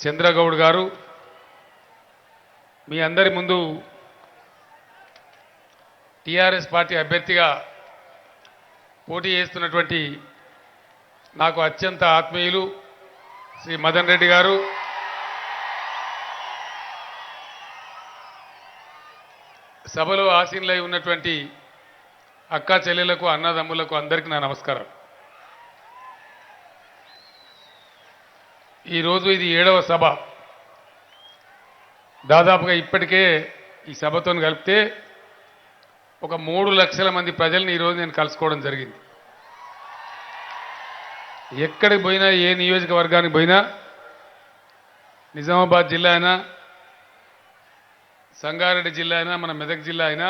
చంద్రగౌడ్ గారు మీ అందరి ముందు టీఆర్ఎస్ పార్టీ అభ్యర్థిగా పోటీ చేస్తున్నటువంటి నాకు అత్యంత ఆత్మీయులు శ్రీ మదన్ రెడ్డి గారు, సభలో ఆసీనులై ఉన్నటువంటి అక్కా చెల్లెలకు అన్నదమ్ములకు అందరికీ నా నమస్కారం. ఈరోజు ఇది 7వ సభ. దాదాపుగా ఇప్పటికే ఈ సభతో కలిపితే ఒక 3 లక్షల మంది ప్రజల్ని ఈరోజు నేను కలుసుకోవడం జరిగింది. ఎక్కడికి పోయినా, ఏ నియోజకవర్గానికి పోయినా, నిజామాబాద్ జిల్లా అయినా, సంగారెడ్డి జిల్లా అయినా, మన మెదక్ జిల్లా అయినా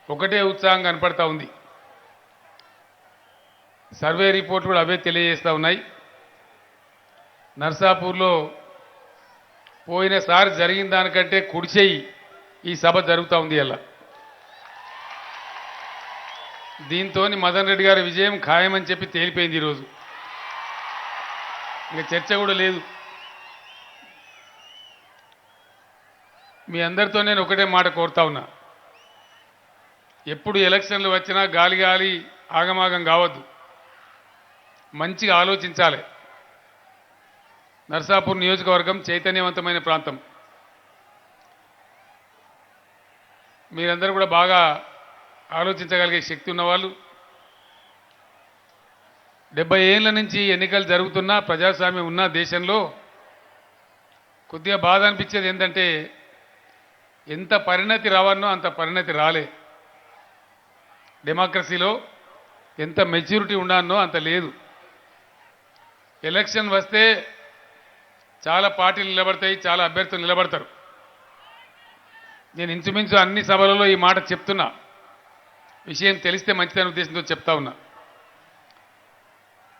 ఒకటే ఉత్సాహం కనపడతా ఉంది. సర్వే రిపోర్ట్లు కూడా అవే తెలియజేస్తూ ఉన్నాయి. నర్సాపూర్లో పోయినసారి జరిగిన దానికంటే కుడిచేయి ఈ సభ జరుగుతూ ఉంది. అలా దీంతో మదన్ రెడ్డి గారి విజయం ఖాయమని చెప్పి తేలిపోయింది. ఈరోజు ఇంకా చర్చ కూడా లేదు. మీ అందరితో నేను ఒకటే మాట కోరుతా ఉన్నా, ఎప్పుడు ఎలక్షన్లు వచ్చినా గాలి గాలి ఆగమాగం కావద్దు, మంచిగా ఆలోచించాలి. నర్సాపూర్ నియోజకవర్గం చైతన్యవంతమైన ప్రాంతం. మీరందరూ కూడా బాగా ఆలోచించగలిగే శక్తి ఉన్నవాళ్ళు. 70 ఏళ్ల నుంచి ఎన్నికలు జరుగుతున్నా, ప్రజాస్వామ్యం ఉన్న దేశంలో కొద్దిగా బాధ అనిపించేది ఏంటంటే ఎంత పరిణతి రావన్నో అంత పరిణతి రాలే. డెమోక్రసీలో ఎంత మెచ్యూరిటీ ఉండానో అంత లేదు. ఎలక్షన్ వస్తే చాలా పార్టీలు నిలబడతాయి, చాలా అభ్యర్థులు నిలబడతారు. నేను ఇంచుమించు అన్ని సభలలో ఈ మాట చెప్తున్నా. విషయం తెలిస్తే మంచిదనే ఉద్దేశంతో చెప్తా ఉన్నా.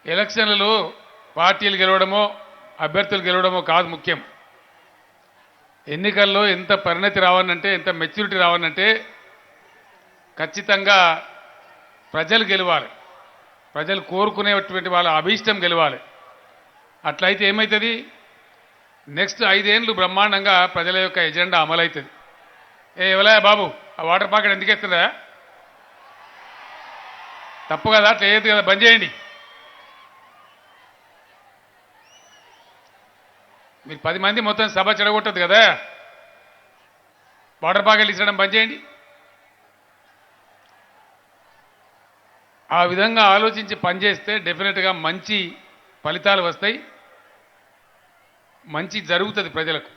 ఎలక్షన్లలో పార్టీలు గెలవడమో అభ్యర్థులు గెలవడమో కాదు ముఖ్యం. ఎన్నికల్లో ఎంత పరిణతి రావాలంటే, ఎంత మెచ్యూరిటీ రావాలంటే ఖచ్చితంగా ప్రజలు గెలవాలి. ప్రజలు కోరుకునేటువంటి వాళ్ళ అభీష్టం గెలవాలి. అట్లయితే ఏమవుతుంది, నెక్స్ట్ 5 ఏళ్ళు బ్రహ్మాండంగా ప్రజల యొక్క ఎజెండా అమలవుతుంది. ఎవలా బాబు ఆ వాటర్ ప్యాకెట్ ఎందుకు ఎత్తుందా? తప్పు కదా, అట్లా వేయద్దు కదా, బంద్ చేయండి. మీరు 10 మంది మొత్తం సభ చెడగొట్టదు కదా, వాటర్ ప్యాకెట్లు ఇచ్చడం బంద్ చేయండి. ఆ విధంగా ఆలోచించి పనిచేస్తే డెఫినెట్గా మంచి ఫలితాలు వస్తాయి, మంచి జరుగుతుంది ప్రజలకు.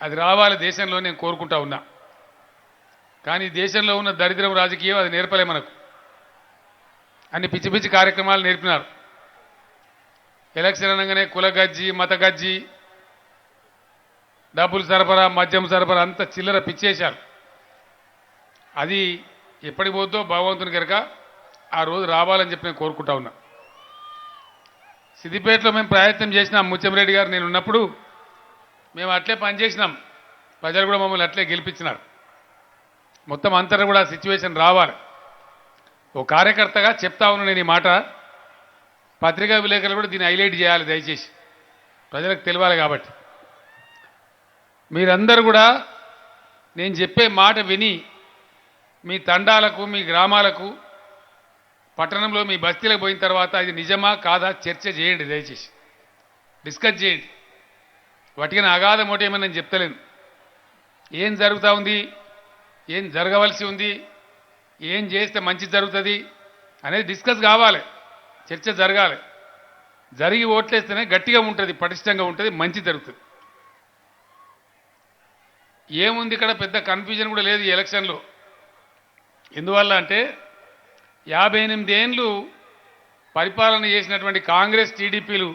అది రావాలి దేశంలో, నేను కోరుకుంటా ఉన్నా. కానీ దేశంలో ఉన్న దరిద్రం రాజకీయం అది నేర్పలే మనకు. అన్ని పిచ్చి పిచ్చి కార్యక్రమాలు నేర్పినారు. ఎలక్షన్ అనగానే కుల గజ్జి, మత గజ్జి, డబ్బులు సరఫరా, మద్యం సరఫరా అంతా చిల్లర పిచ్చేశారు. అది ఎప్పటికి పోద్దో భగవంతుని కనుక ఆ రోజు రావాలని చెప్పి నేను కోరుకుంటా ఉన్నా. సిద్దిపేటలో మేము ప్రయత్నం చేసినాం. ముత్యంరెడ్డి గారు నేను ఉన్నప్పుడు మేము అట్లే పనిచేసినాం. ప్రజలు కూడా మమ్మల్ని అట్లే గెలిపించినారు. మొత్తం అంతటా కూడా ఆ సిచ్యువేషన్ రావాలి. ఓ కార్యకర్తగా చెప్తా ఉన్నా నేను ఈ మాట. పత్రికా విలేకరులు కూడా దీన్ని హైలైట్ చేయాలి దయచేసి, ప్రజలకు తెలియాలి. కాబట్టి మీరందరూ కూడా నేను చెప్పే మాట విని మీ తండాలకు, మీ గ్రామాలకు, పట్టణంలో మీ బస్తీలకు పోయిన తర్వాత ఇది నిజమా కాదా చర్చ చేయండి. దయచేసి డిస్కస్ చేయండి. వాటికి అగాధ మోటేమని నేను చెప్తలేను. ఏం జరుగుతూ ఉంది, ఏం జరగవలసి ఉంది, ఏం చేస్తే మంచి జరుగుతుంది అనేది డిస్కస్ కావాలి, చర్చ జరగాలి. జరిగి ఓట్లేస్తేనే గట్టిగా ఉంటుంది, పటిష్టంగా ఉంటుంది, మంచి జరుగుతుంది. ఏముంది ఇక్కడ పెద్ద కన్ఫ్యూజన్ కూడా లేదు ఈ ఎలక్షన్లో. ఎందువల్ల అంటే 58 ఏళ్ళు పరిపాలన చేసినటువంటి కాంగ్రెస్, టీడీపీలు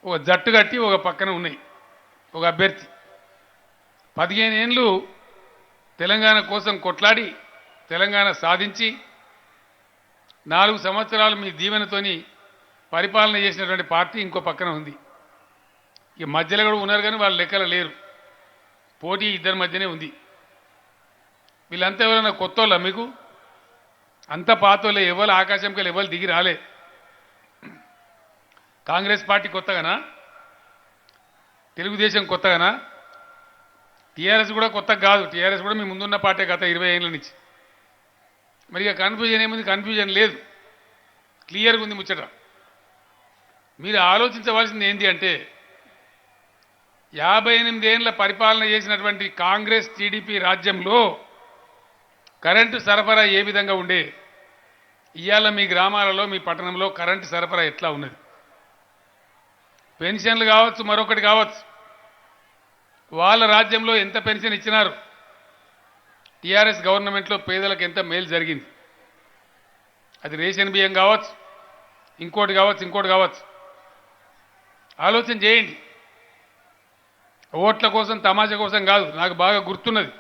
ఒక జట్టు కట్టి ఒక పక్కన ఉన్నాయి. ఒక అభ్యర్థి 15 ఏళ్ళు తెలంగాణ కోసం కొట్లాడి తెలంగాణ సాధించి 4 సంవత్సరాలు మీ దీవెనతోని పరిపాలన చేసినటువంటి పార్టీ ఇంకో పక్కన ఉంది. ఇక మధ్యలో కూడా ఉన్నారు కానీ వాళ్ళ లెక్కలు లేరు. పోటీ ఇద్దరి మధ్యనే ఉంది. వీళ్ళంతా ఎవరైనా కొత్త వాళ్ళ మీకు? అంత పాతోళ్ళే. ఎవరు ఆకాశంకి ఎవరు దిగి రాలే. కాంగ్రెస్ పార్టీ కొత్తగానా? తెలుగుదేశం కొత్తగానా? టీఆర్ఎస్ కూడా కొత్త కాదు. టీఆర్ఎస్ కూడా మీ ముందున్న పార్టీ గత 20 ఏళ్ళ నుంచి. మరి ఇక కన్ఫ్యూజన్ ఏముంది? కన్ఫ్యూజన్ లేదు, క్లియర్గా ఉంది ముచ్చట. మీరు ఆలోచించవలసింది ఏంటి అంటే 58 ఏళ్ల పరిపాలన చేసినటువంటి కాంగ్రెస్ టీడీపీ రాజ్యంలో కరెంటు సరఫరా ఏ విధంగా ఉండే, ఇవాళ మీ గ్రామాలలో మీ పట్టణంలో కరెంటు సరఫరా ఎట్లా ఉన్నది? పెన్షన్లు కావచ్చు, మరొకటి కావచ్చు, వాళ్ళ రాజ్యంలో ఎంత పెన్షన్ ఇచ్చినారు? టీఆర్ఎస్ గవర్నమెంట్లో పేదలకు ఎంత మేలు జరిగింది? అది రేషన్ బియ్యం కావచ్చు, ఇంకోటి కావచ్చు. ఆలోచన చేయండి. ఓట్ల కోసం, తమాషా కోసం కాదు. నాకు బాగా గుర్తున్నది,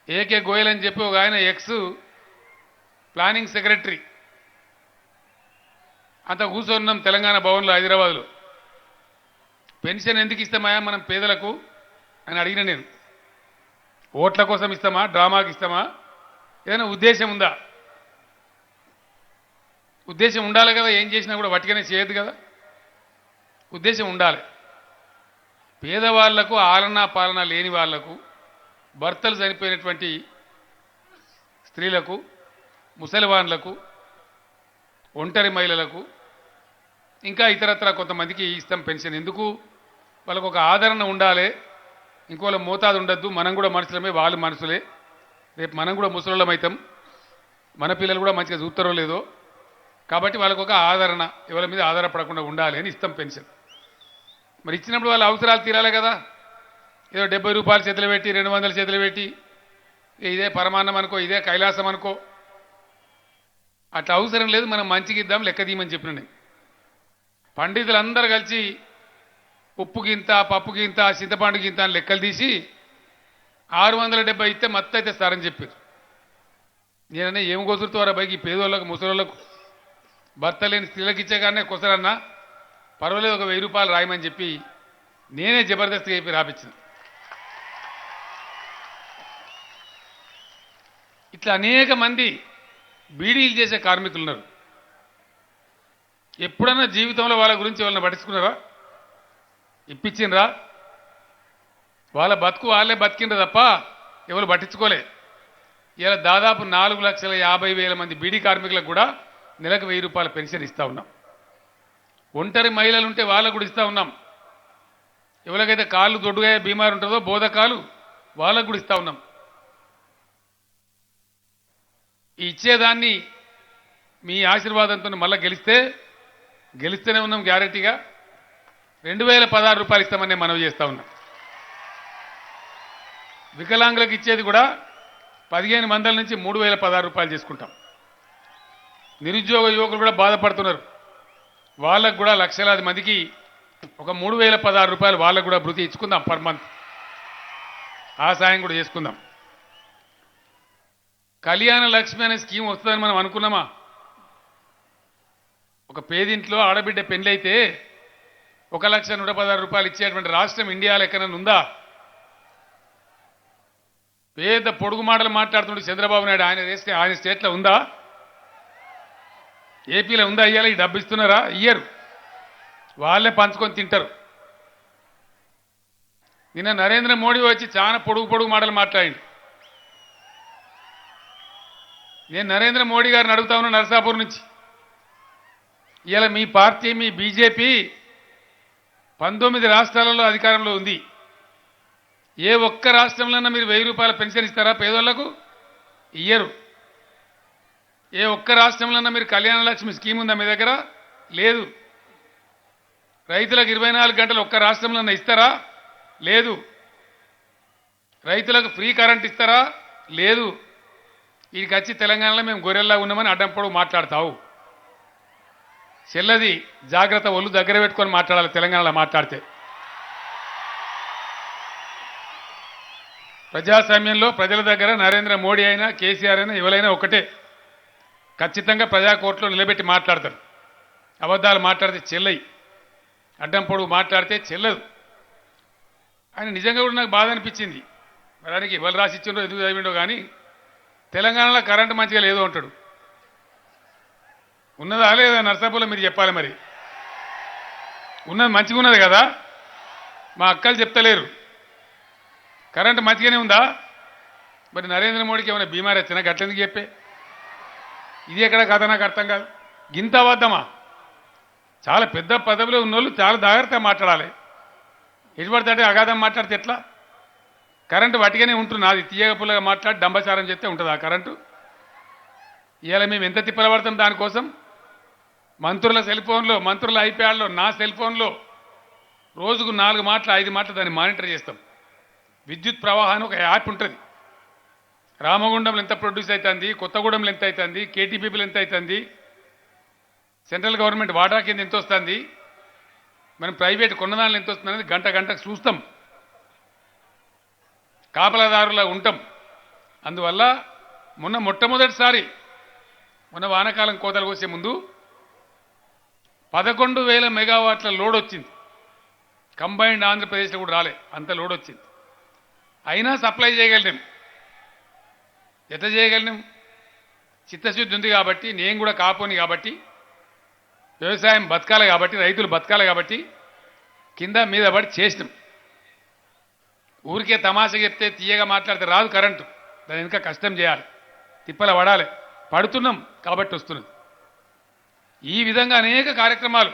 ఏకే గోయల్ అని చెప్పి ఒక ఆయన ఎక్స్ ప్లానింగ్ సెక్రటరీ, అంత కూర్చొన్నాం తెలంగాణ భవన్లో హైదరాబాద్లో. పెన్షన్ ఎందుకు ఇస్తామా మనం పేదలకు అని అడిగిన నేను. ఓట్ల కోసం ఇస్తామా, డ్రామాకి ఇస్తామా, ఏదైనా ఉద్దేశం ఉందా? ఉద్దేశం ఉండాలి కదా. ఏం చేసినా కూడా వట్టిగానే చేయదు కదా, ఉద్దేశం ఉండాలి. పేదవాళ్లకు, ఆలనా పాలన లేని వాళ్లకు, భర్తలు చనిపోయినటువంటి స్త్రీలకు, ముసలివాన్లకు, ఒంటరి మహిళలకు, ఇంకా ఇతరత్ర కొంతమందికి ఇస్తాం పెన్షన్. ఎందుకు? వాళ్ళకు ఒక ఆదరణ ఉండాలి, ఇంకోళ్ళ మోతాదు ఉండద్దు. మనం కూడా మనుషులమే, వాళ్ళు మనుషులే. రేపు మనం కూడా ముసలోళ్ళం అవుతాం, మన పిల్లలు కూడా మంచిగా చూస్తారో లేదో. కాబట్టి వాళ్ళకు ఒక ఆదరణ, ఎవరి మీద ఆధారపడకుండా ఉండాలి అని ఇస్తాం పెన్షన్. మరి ఇచ్చినప్పుడు వాళ్ళ అవసరాలు తీరాలి కదా. ఏదో 70 రూపాయలు చేతులు పెట్టి, 200 చేతులు పెట్టి, ఇదే పరమాన్నం అనుకో, ఇదే కైలాసం అనుకో, అట్లా అవసరం లేదు. మనం మంచిగా ఇద్దాం, లెక్క తీయమని చెప్పిన నేను. పండితులందరూ కలిసి ఉప్పు గింత, పప్పు గింత, చింతపండు గింత అని లెక్కలు తీసి 670 ఇస్తే మత్తు అయితే సారని చెప్పారు. నేనన్నా ఏం కొసురుతారా బైకి పేదోళ్ళకు, ముసలోళ్ళకు, భర్త లేని స్త్రీలకు ఇచ్చే కానీ కొసరన్నా పర్వాలేదు, ఒక 1000 రూపాయలు రాయమని చెప్పి నేనే జబర్దస్తిగా చెప్పి రాపించిన. ఇట్లా అనేక మంది బీడీలు చేసే కార్మికులు ఉన్నారు. ఎప్పుడన్నా జీవితంలో వాళ్ళ గురించి వాళ్ళని పట్టించుకున్నారా? ఇప్పించినరా? వాళ్ళ బతుకు వాళ్ళే బతికినరా తప్ప ఎవరు పట్టించుకోలే. ఇలా దాదాపు 4,50,000 మంది బీడీ కార్మికులకు కూడా నెలకు 1000 రూపాయల పెన్షన్ ఇస్తూ ఉన్నాం. ఒంటరి మహిళలు ఉంటే వాళ్ళకు కూడా ఇస్తూ ఉన్నాం. ఎవరికైతే కాళ్ళు దొడ్డుగా బీమారు ఉంటుందో, బోధకాలు, వాళ్ళకు కూడా ఇస్తూ ఉన్నాం. ఈ ఇచ్చేదాన్ని మీ ఆశీర్వాదంతో మళ్ళీ గెలిస్తేనే ఉన్నాం గ్యారెంటీగా. 2016 రూపాయలు ఇస్తామని మనవి చేస్తూ ఉన్నాం. వికలాంగులకు ఇచ్చేది కూడా 1500 నుంచి 3016 రూపాయలు చేసుకుంటాం. నిరుద్యోగ యువకులు కూడా బాధపడుతున్నారు. వాళ్ళకు కూడా లక్షలాది మందికి ఒక 3016 రూపాయలు వాళ్ళకు కూడా భృతి ఇచ్చుకుందాం పర్ మంత్. ఆ సాయం కూడా చేసుకుందాం. కళ్యాణ లక్ష్మి అనే స్కీమ్ వస్తుందని మనం అనుకున్నామా? ఒక పేదింట్లో ఆడబిడ్డ పెళ్ళైతే 1,116 రూపాయలు ఇచ్చేటువంటి రాష్ట్రం ఇండియాలో ఎక్కడైనా ఉందా? పేద పొడుగు మాటలు మాట్లాడుతుంటే చంద్రబాబు నాయుడు ఆయన స్టేట్లో ఉందా? ఏపీలో ఉందా? ఇయ్యాలి ఈ డబ్బు ఇస్తున్నారా? ఇయ్యరు, వాళ్ళే పంచుకొని తింటారు. నిన్న నరేంద్ర మోడీ వచ్చి చాలా పొడుగు మాటలు మాట్లాడింది. నేను నరేంద్ర మోడీ గారిని అడుగుతా ఉన్నా నరసాపూర్ నుంచి, ఇవాళ మీ పార్టీ, మీ బీజేపీ 19 రాష్ట్రాలలో అధికారంలో ఉంది. ఏ ఒక్క రాష్ట్రంలోనన్నా మీరు 1000 రూపాయల పెన్షన్ ఇస్తారా పేదోళ్లకు? ఇయ్యరు. ఏ ఒక్క రాష్ట్రంలోనన్నా మీరు కళ్యాణ లక్ష్మి స్కీమ్ ఉందా మీ దగ్గర? లేదు. రైతులకు 24 గంటలు ఒక్క రాష్ట్రంలోనన్నా ఇస్తారా? లేదు. రైతులకు ఫ్రీ కరెంట్ ఇస్తారా? లేదు. వీడికి వచ్చి తెలంగాణలో మేము గొర్రెల్లా ఉన్నామని అడ్డంపొడు మాట్లాడతావు. చెల్లది జాగ్రత్త, ఒళ్ళు దగ్గర పెట్టుకొని మాట్లాడాలి తెలంగాణలో మాట్లాడితే. ప్రజాస్వామ్యంలో ప్రజల దగ్గర నరేంద్ర మోడీ అయినా, కేసీఆర్ అయినా, ఎవరైనా ఒకటే. ఖచ్చితంగా ప్రజాకోర్టులో నిలబెట్టి మాట్లాడతారు. అబద్ధాలు మాట్లాడితే చెల్లయి, అడ్డం పొడుగు మాట్లాడితే చెల్లదు. ఆయన నిజంగా కూడా నాకు బాధ అనిపించింది. మరానికి ఎవరు రాసి ఇచ్చిండో, ఎందుకు చదివిండో కానీ తెలంగాణలో కరెంటు మంచిగా లేదు అంటాడు. ఉన్నదా లేదా నర్సాపూర్లో మీరు చెప్పాలి. మరి ఉన్నది మంచిగా ఉన్నది కదా, మా అక్కలు చెప్తలేరు. కరెంటు మంచిగానే ఉందా? మరి నరేంద్ర మోడీకి ఏమైనా బీమారీ వచ్చినా గట్లెందుకు చెప్పే? ఇది ఎక్కడ కథ నాకు అర్థం కాదు. గింత అబద్ధమా? చాలా పెద్ద పదవిలో ఉన్నోళ్ళు చాలా జాగ్రత్తగా మాట్లాడాలి. ఎటుపడితే అగాధం మాట్లాడితే ఎట్లా? కరెంటు వటిగానే ఉంటుంది. అది తీయగా పుల్లగా మాట్లాడి డంబచారం చేస్తే ఉంటుంది ఆ కరెంటు. ఇవాళ మేము ఎంత తిప్పల పడతాం దానికోసం. మంత్రుల సెల్ ఫోన్లో, మంత్రుల ఐప్యాడ్లో, నా సెల్ ఫోన్లో రోజుకు 4 మాటలు 5 మాటలు దాన్ని మానిటర్ చేస్తాం. విద్యుత్ ప్రవాహాన్ని ఒక యాప్ ఉంటుంది. రామగుండంలో ఎంత ప్రొడ్యూస్ అవుతుంది, కొత్తగూడెంలో ఎంత అవుతుంది, కేటీపీపీలో ఎంత అవుతుంది, సెంట్రల్ గవర్నమెంట్ వాటా కింద ఎంత వస్తుంది, మనం ప్రైవేట్ కొన్నదానిలో ఎంత వస్తుంది అనేది గంట గంటకు చూస్తాం. కాపలాదారులా ఉంటాం. అందువల్ల మొట్టమొదటిసారి వానాకాలం కోతలు కోసే ముందు 11,000 మెగావాట్ల లోడ్ వచ్చింది. కంబైన్డ్ ఆంధ్రప్రదేశ్లో కూడా రాలే అంత లోడ్ వచ్చింది. అయినా సప్లై చేయగలిగాం. ఎట్లా చేయగలిగాం? చిత్తశుద్ధి ఉంది కాబట్టి, నేను కూడా కాపోని కాబట్టి, వ్యవసాయం బతకాలి కాబట్టి, రైతులు బతకాలి కాబట్టి కింద మీద పడి చేసినాం. ఊరికే తమాషా చెప్తే తీయగా మాట్లాడితే రాదు కరెంటు. దాని ఇంకా కష్టం చేయాలి, తిప్పల పడాలి. పడుతున్నాం కాబట్టి వస్తున్నది. ఈ విధంగా అనేక కార్యక్రమాలు.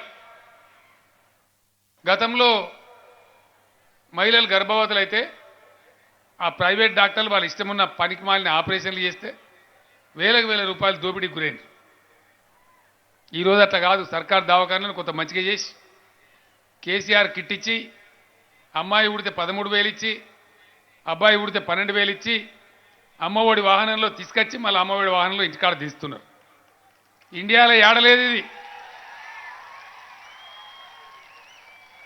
గతంలో మహిళలు గర్భవతులైతే ఆ ప్రైవేట్ డాక్టర్లు వాళ్ళ ఇష్టమున్న పనికి మాలిన ఆపరేషన్లు చేస్తే వేలకు వేల రూపాయలు దోపిడీకి గురైంది. ఈరోజు అట్లా కాదు. సర్కార్ దవాఖానాలను కొంత మంచిగా చేసి కేసీఆర్ కిట్ ఇచ్చి, అమ్మాయి ఉడితే 13,000 ఇచ్చి, అబ్బాయి ఉడితే 12,000 ఇచ్చి, అమ్మఒడి వాహనంలో తీసుకొచ్చి మళ్ళీ అమ్మఒడి వాహనంలో ఇంటికాడ తీస్తున్నారు. ఇండియాలో ఏడలేదు ఇది.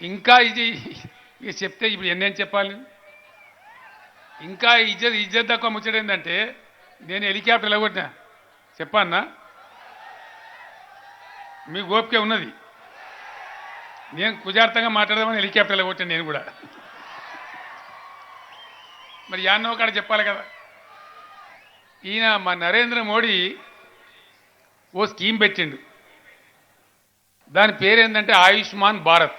ఇంకా ఇది చెప్తే ఇప్పుడు ఎన్నేం చెప్పాలి? ఇంకా ఇజ్జత్ తక్కువ ముచ్చటేందంటే, నేను హెలికాప్టర్ ఎలాగొట్టినా చెప్పన్నా? మీ గోపికే ఉన్నది. నేను కుజార్థంగా మాట్లాడదామని హెలికాప్టర్ ఎలాగొట్టాను నేను కూడా. మరి యాన్నో కాడ చెప్పాలి కదా. ఈయన మా నరేంద్ర మోడీ ఓ స్కీమ్ పెట్టిండు. దాని పేరేందంటే ఆయుష్మాన్ భారత్.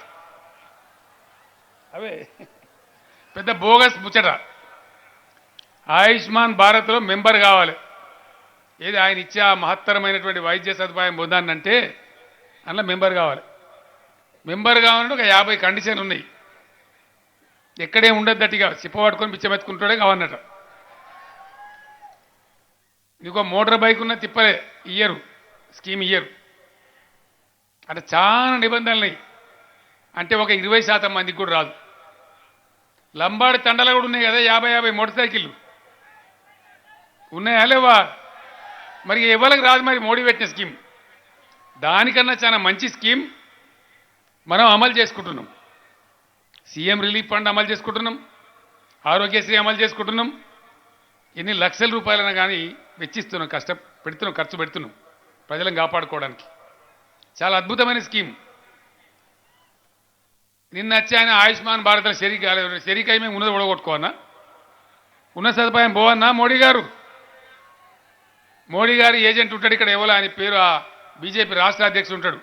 అవే పెద్ద బోగస్ ముచ్చట. ఆయుష్మాన్ భారత్లో మెంబర్ కావాలి. ఏది ఆయన ఇచ్చే ఆ మహత్తరమైనటువంటి వైద్య సదుపాయం పొందానంటే అందులో మెంబర్ కావాలి. మెంబర్ కావాలంటే ఒక 50 కండిషన్లు ఉన్నాయి. ఎక్కడే ఉండద్దట్టుగా చిప్పబట్టుకొని పిచ్చమెత్తుకుంటాడే కావన్నట. నీకు మోటార్ బైక్ ఉన్న తిప్పలే ఇయ్యరు, స్కీమ్ ఇయ్యరు. అంటే చాలా నిబంధనలు. అంటే ఒక 20% మందికి కూడా రాదు. లంబాడి తండలు కూడా ఉన్నాయి కదా, 50 మోటార్ సైకిళ్ళు ఉన్నాయా లేవా? మరి ఎవరికి రాదు. మరి మోడీ పెట్టిన స్కీమ్ దానికన్నా చాలా మంచి స్కీమ్ మనం అమలు చేసుకుంటున్నాం. సీఎం రిలీఫ్ ఫండ్ అమలు చేసుకుంటున్నాం, ఆరోగ్యశ్రీ అమలు చేసుకుంటున్నాం. ఎన్ని లక్షల రూపాయలైనా కానీ వెచ్చిస్తున్నాం, ఖర్చు పెడుతున్నాం ప్రజలను కాపాడుకోవడానికి. చాలా అద్భుతమైన స్కీమ్. నిన్న వచ్చి ఆయన ఆయుష్మాన్ భారత్లో షరీక్ అయి మేము ఉన్నది ఓడగొట్టుకోవన్నా? ఉన్న సదుపాయం పోవన్నా? మోడీ గారు ఏజెంట్ ఉంటాడు ఇక్కడ. ఎవరో ఆయన పేరు ఆ బీజేపీ రాష్ట్ర అధ్యక్షుడు ఉంటాడు.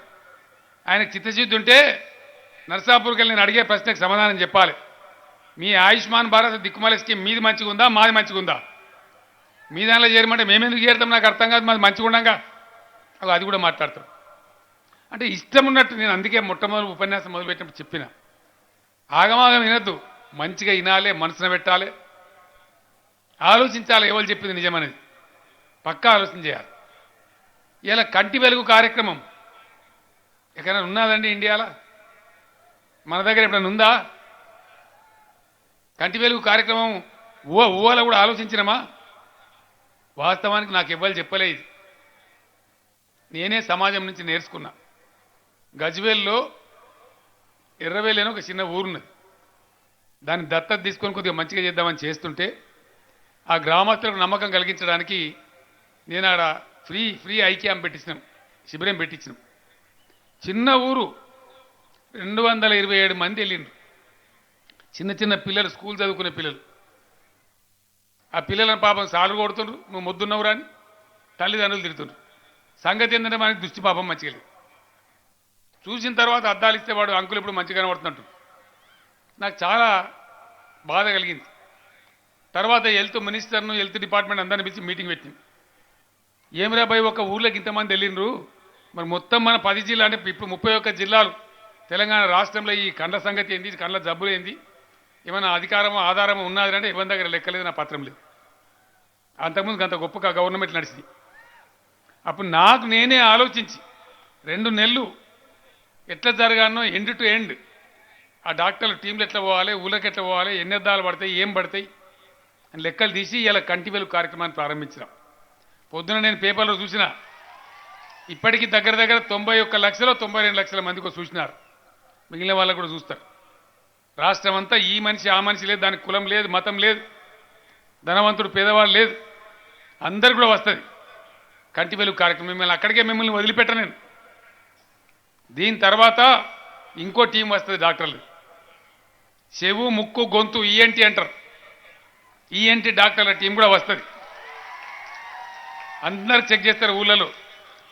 ఆయనకు చిత్తశుద్ధి ఉంటే నర్సాపూర్కి వెళ్ళి నేను అడిగే ప్రశ్నకు సమాధానం చెప్పాలి. మీ ఆయుష్మాన్ భారత్ దిక్కుమాల స్కీమ్ మీది మంచిగా ఉందా, మాది మంచిగా ఉందా? మీ దానిలో చేరమంటే మేమెందుకు చేరుతాం? నాకు అర్థం కాదు. మాది మంచిగా ఉండగా అది కూడా మాట్లాడతారు. అంటే ఇష్టం ఉన్నట్టు. నేను అందుకే మొట్టమొదటి ఉపన్యాసం మొదలుపెట్టినప్పుడు చెప్పిన, ఆగమాగం వినద్దు, మంచిగా వినాలి, మనసున పెట్టాలి, ఆలోచించాలి. ఎవరు చెప్పింది నిజమనేది పక్కా ఆలోచన చేయాలి. ఇలా కంటి వెలుగు కార్యక్రమం ఎక్కడైనా ఉన్నదండి ఇండియాలో? మన దగ్గర ఎప్పుడైనా ఉందా కంటి వెలుగు కార్యక్రమం? ఊహలో కూడా ఆలోచించినమా? వాస్తవానికి నాకు ఎవ్వరు చెప్పలేదు. నేనే సమాజం నుంచి నేర్చుకున్నా. గజ్వేల్లో ఎర్రవేలి అని ఒక చిన్న ఊరున్నది. దాన్ని దత్తత తీసుకొని కొద్దిగా మంచిగా చేద్దామని చేస్తుంటే ఆ గ్రామస్తులకు నమ్మకం కలిగించడానికి నేను ఆడ ఫ్రీ ఐ క్యాంప్ పెట్టించినాం, శిబిరం పెట్టించినాం. చిన్న ఊరు, 227 మంది వెళ్ళిండ్రు. చిన్న పిల్లలు, స్కూల్ చదువుకునే పిల్లలు. ఆ పిల్లలను పాపం సాలు కొడుతుండ్రు, నువ్వు మొద్దున్నవురా అని తల్లిదండ్రులు తిడుతుండ్రు. సంగతి ఏంటంటే మనకి దృష్టి పాపం మంచిగా లేదు. చూసిన తర్వాత అద్దాలు ఇస్తే వాడు అంకులు ఇప్పుడు మంచిగా కనబడుతున్నట్టు. నాకు చాలా బాధ కలిగింది. తర్వాత హెల్త్ మినిస్టర్ను హెల్త్ డిపార్ట్మెంట్ అందరిని పిలిచి మీటింగ్ పెట్టింది. ఏమిరా భయ్ ఒక ఊర్లోకి ఇంతమంది వెళ్ళిండ్రు, మరి మొత్తం మన 10 జిల్లా అంటే ఇప్పుడు 31 జిల్లాలు తెలంగాణ రాష్ట్రంలో ఈ కండ్ల సంగతి ఏంది, కండ్ల జబ్బులు ఏంది, ఏమైనా అధికారమో ఆధారమో ఉన్నది అంటే ఎవరి దగ్గర లెక్కలేదు, నా పత్రం లేదు. అంతకుముందు అంత గొప్పగా గవర్నమెంట్ నడిచింది. అప్పుడు నాకు నేనే ఆలోచించి 2 నెలలు ఎట్లా జరగానో ఎండ్ టు ఎండ్ ఆ డాక్టర్లు టీంలు ఎట్లా పోవాలి, ఊళ్ళకి ఎట్లా పోవాలి, ఎన్ని అద్దాలు పడతాయి, ఏం పడతాయి అని లెక్కలు తీసి ఇలా కంటి వెలుగు కార్యక్రమాన్ని ప్రారంభించినాం. పొద్దున నేను పేపర్లో చూసిన ఇప్పటికీ దగ్గర దగ్గర 91 లక్షలు 92 లక్షల మందికి చూసినారు. మిగిలిన వాళ్ళకు కూడా చూస్తారు. రాష్ట్రం అంతా ఈ మనిషి ఆ మనిషి లేదు, దానికి కులం లేదు, మతం లేదు, ధనవంతుడు పేదవాళ్ళు లేదు, అందరు కూడా వస్తుంది కంటి వెలుగు కార్యక్రమం. మిమ్మల్ని అక్కడికే మిమ్మల్ని వదిలిపెట్ట నేను. దీని తర్వాత ఇంకో టీం వస్తుంది డాక్టర్లు, చెవు ముక్కు గొంతు ఈఎన్టీ అంటారు, ఈఎన్టీ డాక్టర్ల టీం కూడా వస్తుంది. అందరు చెక్ చేస్తారు, ఊళ్ళలో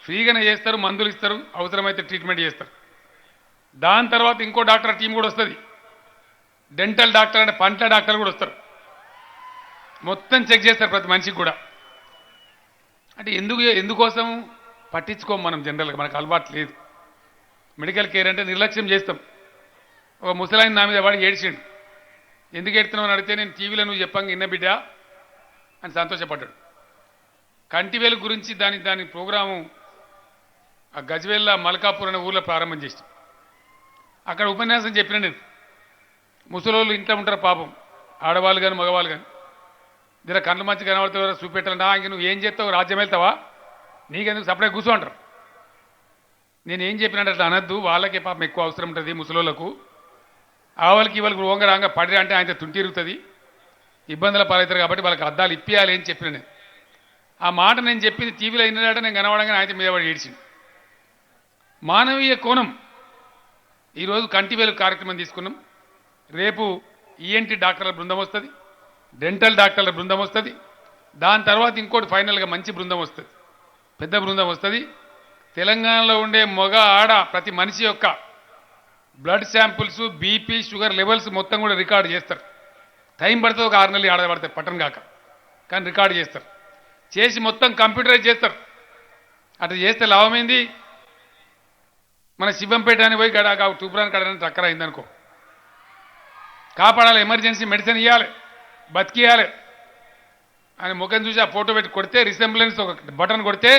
ఫ్రీగానే చేస్తారు, మందులు ఇస్తారు, అవసరమైతే ట్రీట్మెంట్ చేస్తారు. దాని తర్వాత ఇంకో డాక్టర్ టీం కూడా వస్తుంది, డెంటల్ డాక్టర్ అంటే పంట డాక్టర్లు కూడా వస్తారు. మొత్తం చెక్ చేస్తారు ప్రతి మనిషికి కూడా. అంటే ఎందుకోసం పట్టించుకోం మనం, జనరల్గా మనకు అలవాటు లేదు. మెడికల్ కేర్ అంటే నిర్లక్ష్యం చేస్తాం. ఒక ముసలాయన నా మీద వాడు ఏడ్చిండు. ఎందుకు ఏడుతున్నావు అని అడిగితే నేను టీవీలో నువ్వు చెప్పంగా ఇన్న బిడ్డ అని సంతోషపడ్డాడు. కంటి వెలుగు గురించి దాని ప్రోగ్రాము ఆ గజ్వేల్ల మల్కాపూర్ అనే ఊళ్ళో ప్రారంభం చేసి అక్కడ ఉపన్యాసం చెప్పిన నేను. ముసలోళ్ళు ఇంట్లో ఉంటారు పాపం, ఆడవాళ్ళు కానీ మగవాళ్ళు కానీ. జర కళ్ళు మంచి కనబడుతావు చూపెట్టాలి, ఇంక నువ్వు ఏం చేస్తావు, రాజ్యం వెళ్తావా, నీకెందుకు సపరేట్ కూర్చో అంటారు. నేనేం చెప్పినట్టు అట్లా అనద్దు, వాళ్ళకే పాపం ఎక్కువ అవసరం ఉంటుంది ముసలోళ్ళకు. ఆవులకి ఇవాళకి ఓంగరాంగ పడి అంటే ఆయన తుంటిరుగుతుంది, ఇబ్బందుల పాలవుతారు, కాబట్టి వాళ్ళకి అద్దాలు ఇప్పియాలి అని చెప్పిన నేను. ఆ మాట నేను చెప్పింది టీవీలో అయినట్టు నేను కనబడంగా ఆయన మీద వాడు ఏడ్చింది. మానవీయ కోణం ఈరోజు కంటి వెలుగు కార్యక్రమం తీసుకున్నాం. రేపు ఈఎన్టీ డాక్టర్ల బృందం వస్తుంది, డెంటల్ డాక్టర్ల బృందం వస్తుంది. దాని తర్వాత ఇంకోటి ఫైనల్గా మంచి బృందం వస్తుంది, పెద్ద బృందం వస్తుంది. తెలంగాణలో ఉండే మగ ఆడ ప్రతి మనిషి యొక్క blood samples, BP, sugar levels మొత్తం కూడా రికార్డు చేస్తారు. టైం పడుతుంది, ఒక 6 నెలలు ఆడబడతాయి పట్టణం కాక, కానీ రికార్డు చేస్తారు. చేసి మొత్తం కంప్యూటరైజ్ చేస్తారు. అట్లా చేస్తే లాభమైంది. మన శివంపేట అని పోయి గడ తూపురాని కడని చక్కర అయిందనుకో, కాపాడాలి, ఎమర్జెన్సీ మెడిసిన్ ఇవ్వాలి, బతికియాలి ఆయన ముఖం చూసి ఆ ఫోటో పెట్టి కొడితే రిసెంబ్లెన్స్ ఒక బటన్ కొడితే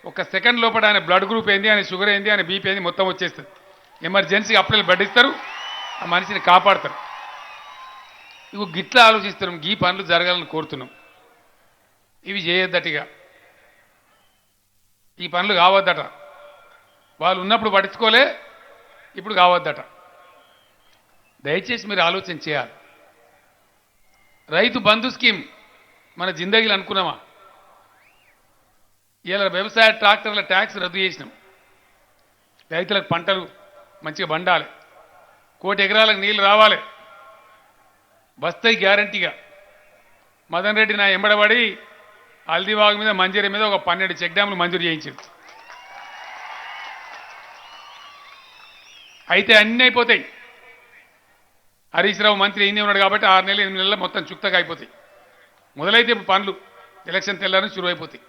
1 సెకండ్ లోపల ఆయన బ్లడ్ గ్రూప్ ఏంది, ఆయన షుగర్ ఏంది, ఆయన బీపీ ఏంది మొత్తం వచ్చేస్తుంది. ఎమర్జెన్సీ అప్పుడే బ్లడ్ ఇస్తారు, ఆ మనిషిని కాపాడతారు. ఇవి గిట్లా ఆలోచిస్తున్నాం, ఈ పనులు జరగాలని కోరుతున్నాం. ఇవి చేయొద్దటిగా, ఈ పనులు కావద్దట. వాళ్ళు ఉన్నప్పుడు పట్టించుకోలే, ఇప్పుడు కావద్దట. దయచేసి మీరు ఆలోచన చేయాలి. రైతు బంధు స్కీమ్ మన జిందగీలు అనుకున్నామా? ఇలా వ్యవసాయ ట్రాక్టర్ల ట్యాక్స్ రద్దు చేసినాం. రైతులకు పంటలు మంచిగా పండాలి, 1 కోటి ఎకరాలకు నీళ్లు రావాలి, వస్తాయి గ్యారంటీగా. మదన్ రెడ్డి నా ఎంబడబడి హల్దీబాగ్ మీద మంజీర మీద ఒక 12 చెక్ డ్యాములు మంజూరు చేయించారు. అయితే అన్నీ అయిపోతాయి. హరీష్ రావు మంత్రి అయింది ఉన్నాడు కాబట్టి 6 నెలలు 8 నెలలు మొత్తం చుక్తగా అయిపోతాయి. మొదలైతే పనులు ఎలక్షన్ తెల్లారని షురు అయిపోతాయి.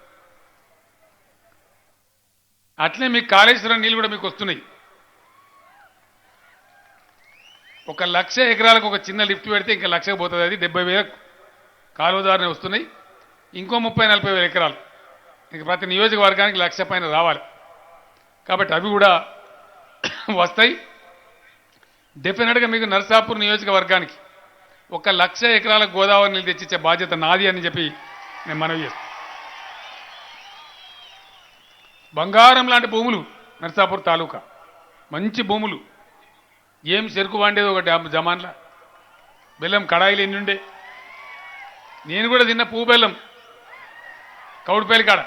అట్లే మీకు కాళేశ్వరం నీళ్ళు కూడా మీకు వస్తున్నాయి. 1,00,000 ఎకరాలకు ఒక చిన్న లిఫ్ట్ పెడితే ఇంకా 1,00,000 పోతుంది. అది 70,000 కాలువదారునే వస్తున్నాయి. ఇంకో 30-40,000 ఎకరాలు ఇంక ప్రతి నియోజకవర్గానికి 1,00,000 పైన రావాలి. కాబట్టి అవి కూడా వస్తాయి. డెఫినెట్గా మీకు నర్సాపూర్ నియోజకవర్గానికి 1,00,000 ఎకరాలకు గోదావరి నీళ్ళు తెచ్చిచ్చే బాధ్యత నాది అని చెప్పి నేను మనవి చేస్తాను. బంగారం లాంటి భూములు నర్సాపూర్ తాలూకా, మంచి భూములు. ఏం చెరుకు వండేది ఒక జమాన్లా, బెల్లం కడాయిలు ఎన్ని ఉండే. నేను కూడా తిన్న పువ్వు బెల్లం కౌడిపల్లి కాడ.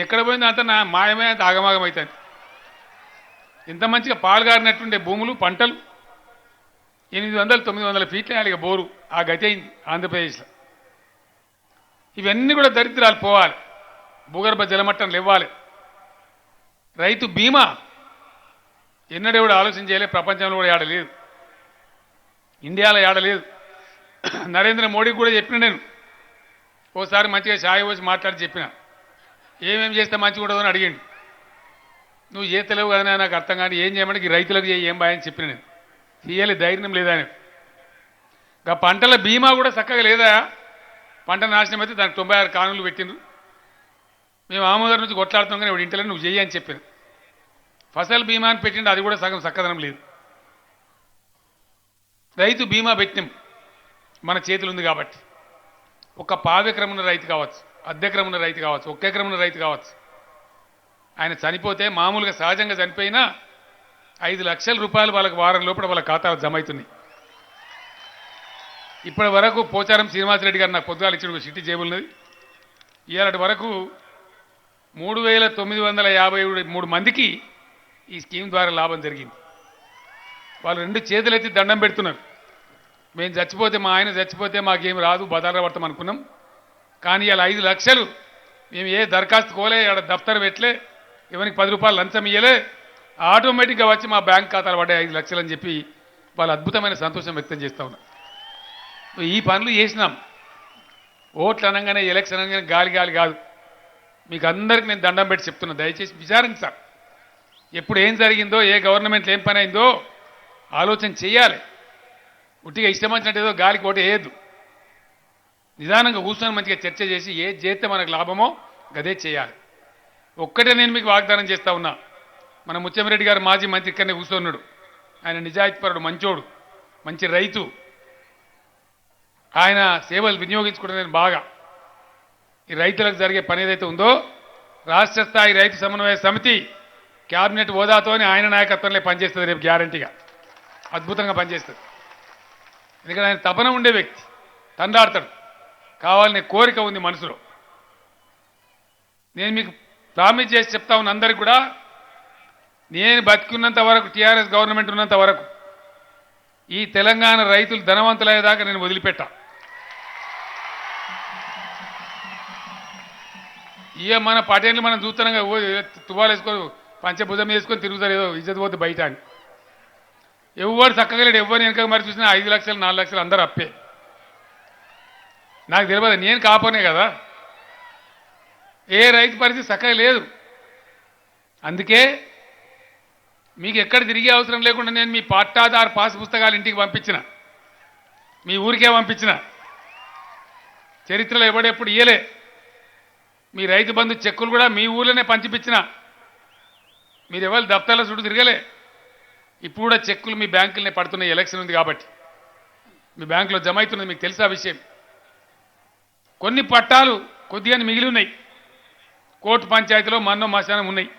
ఎక్కడ పోయింది అంత నా మాయమే, అంత ఆగమాగం అవుతుంది. ఇంత మంచిగా పాలుగారినట్టుండే భూములు, పంటలు 800-900 ఫీట్లు వేయాలి బోరు. ఆ గతి అయింది ఆంధ్రప్రదేశ్లో. ఇవన్నీ కూడా దరిద్రాలు పోవాలి, భూగర్భ జలమట్టం ఇవ్వాలి. రైతు బీమా ఎన్నడూ కూడా ఆలోచన చేయలే, ప్రపంచంలో కూడా ఆడలేదు. ఇండియాలో ఏడలేదు. నరేంద్ర మోడీకి కూడా చెప్పిన నేను ఓసారి మంచిగా ఛాయ్ వచ్చి మాట్లాడి చెప్పిన ఏమేమి చేస్తే మంచిగా ఉండదు అని అడిగిండు. నువ్వు చేతలేవు కానీ నాకు అర్థం కానీ ఏం చేయమంటే ఈ రైతులకు చేయి ఏం బాయని చెప్పిన నేను. తీయాలి ధైర్యం లేదా ఆయన. ఇంకా పంటల బీమా కూడా చక్కగా లేదా, పంట నాశనం అయితే దానికి 96 కానులు పెట్టిండ్రు. మేము ఆమోదం నుంచి కొట్లాడుతాం కానీ ఇప్పుడు ఇంటలో నువ్వు చెయ్యి అని చెప్పాను. ఫసల్ బీమా అని పెట్టిండు, అది కూడా సగం చక్కదనం లేదు. రైతు బీమా పెట్టినాం మన చేతులు ఉంది కాబట్టి. ఒక పావెకరం ఉన్న రైతు కావచ్చు, అర్ధెకరం ఉన్న రైతు కావచ్చు, 1 ఎకరం ఉన్న రైతు కావచ్చు, ఆయన చనిపోతే మామూలుగా సహజంగా చనిపోయినా 5 లక్షల రూపాయలు వాళ్ళకి వారం లోపల వాళ్ళ ఖాతాలో జమ అవుతున్నాయి. ఇప్పటి వరకు పోచారం శ్రీనివాసరెడ్డి గారు నాకు పొద్దుగాలు ఇచ్చిన సిటీ జేబులున్నది. ఇవాళ వరకు 3953 మందికి ఈ స్కీమ్ ద్వారా లాభం జరిగింది. వాళ్ళు 2 చేతులెత్తి దండం పెడుతున్నారు. మేము చచ్చిపోతే, మా ఆయన చచ్చిపోతే మాకేం రాదు, బదాల పడతాం అనుకున్నాం. కానీ ఇలా 5 లక్షలు మేము ఏ దరఖాస్తు కోలే, ఆడ దఫ్తర్ పెట్టలే, ఎవరికి 10 రూపాయలు లంచం ఇయ్యలే, ఆటోమేటిక్గా వచ్చి మా బ్యాంక్ ఖాతాలు పడ్డాయి 5 లక్షలు అని చెప్పి వాళ్ళు అద్భుతమైన సంతోషం వ్యక్తం చేస్తూ ఉన్నారు. ఈ పనులు చేసినాం. ఓట్లు అనగానే, ఎలక్షన్ అనగానే గాలి గాలి కాదు. మీకు అందరికీ నేను దండం పెట్టి చెప్తున్నా, దయచేసి విచారించాలి. ఎప్పుడు ఏం జరిగిందో, ఏ గవర్నమెంట్లో ఏం పని అయిందో ఆలోచన చేయాలి. ఉట్టిగా ఇష్టం వచ్చినట్టు ఏదో గాలికి ఓటు వేయద్దు. నిదానంగా కూర్చొని మంచిగా చర్చ చేసి ఏది చేస్తే మనకు లాభమో గదే చేయాలి. ఒక్కటే నేను మీకు వాగ్దానం చేస్తా ఉన్నా. మన ముత్యంరెడ్డి గారు మాజీ మంత్రి ఇక్కడనే కూర్చున్నాడు. ఆయన నిజాయితీపరుడు, మంచోడు, మంచి రైతు. ఆయన సేవలు వినియోగించుకుంటే నేను బాగా ఈ రైతులకు జరిగే పని ఏదైతే ఉందో, రాష్ట్ర స్థాయి రైతు సమన్వయ సమితి క్యాబినెట్ హోదాతోనే ఆయన నాయకత్వంలో పనిచేస్తుంది. రేపు గ్యారంటీగా అద్భుతంగా పనిచేస్తుంది. ఎందుకంటే ఆయన తపన ఉండే వ్యక్తి, తండాడతాడు, కావాలనే కోరిక ఉంది మనసులో. నేను మీకు ప్రామిస్ చేసి చెప్తా ఉన్న అందరికి కూడా, నేను బతికున్నంత వరకు, టీఆర్ఎస్ గవర్నమెంట్ ఉన్నంత వరకు ఈ తెలంగాణ రైతులు ధనవంతులయ్యేదాకా నేను వదిలిపెట్టా. ఇక మన పటేళ్ళు మనం చూస్తున్నాగా, తువాలు వేసుకొని పంచభుజం వేసుకొని తిరుగుతారు, ఏదో ఇజ్జత్ పోతే బయట అని. ఎవరు చక్కగా లేడు, ఎవరు వెనక మరి చూసినా 5 లక్షలు 4 లక్షలు అందరూ అప్పే. నాకు తెలియదు, నేను కాపోనే కదా. ఏ రైతు పరిస్థితి చక్కగా లేదు. అందుకే మీకు ఎక్కడ తిరిగే అవసరం లేకుండా నేను మీ పట్టాదారు పాస్ పుస్తకాలు ఇంటికి పంపించిన, మీ ఊరికే పంపించిన. చరిత్రలో ఎవడెప్పుడు ఇయ్యలే. మీ రైతు బంధు చెక్కులు కూడా మీ ఊర్లోనే పంచిపించిన. మీరు ఎవరు దఫ్తర్ల చుట్టూ తిరగలే. ఇప్పుడు కూడా చెక్కులు మీ బ్యాంకులనే పడుతున్నాయి. ఎలక్షన్ ఉంది కాబట్టి మీ బ్యాంకులో జమ అవుతున్నది. మీకు తెలుసా విషయం? కొన్ని పట్టాలు కొద్దిగా మిగిలి ఉన్నాయి. కోర్టు పంచాయతీలో మన్నో మశానం ఉన్నాయి.